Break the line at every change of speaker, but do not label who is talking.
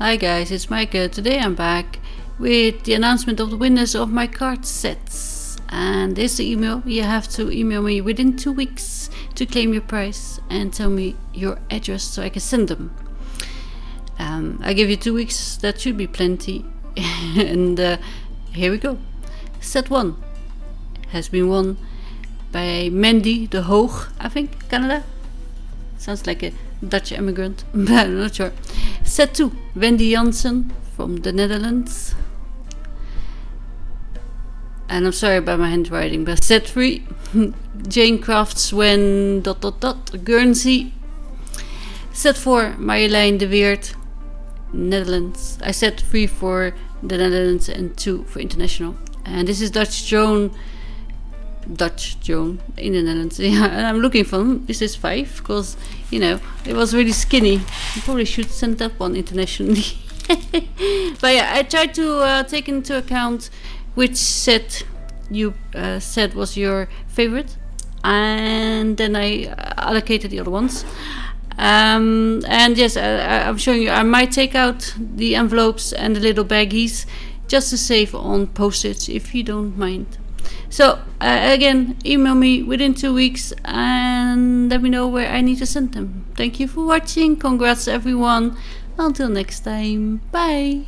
Hi guys, it's Maaike. Today I'm back with the announcement of the winners of my card sets. And this is the email. You have to email me within 2 weeks to claim your prize and tell me your address so I can send them. I give you 2 weeks, that should be plenty. And here we go. Set 1 has been won by Mandy, the Hoog, I think, Canada. Sounds like a Dutch immigrant, but I'm not sure. Set 2, Wendy Jansen from the Netherlands. And I'm sorry about my handwriting, but set 3, Jane Crafts when ... Guernsey. Set 4, Marjolein de Weert Netherlands. I set 3 for the Netherlands and 2 for international. And this is DutchJoan in the Netherlands. Yeah, and I'm looking for them. This is 5 because, you know, it was really skinny. I probably should send that one internationally. But yeah, I tried to take into account which set you said was your favorite, and then I allocated the other ones. And yes, I'm showing you, I might take out the envelopes and the little baggies just to save on postage if you don't mind. So again, email me within 2 weeks and let me know where I need to send them. Thank you for watching. Congrats everyone. Until next time. Bye.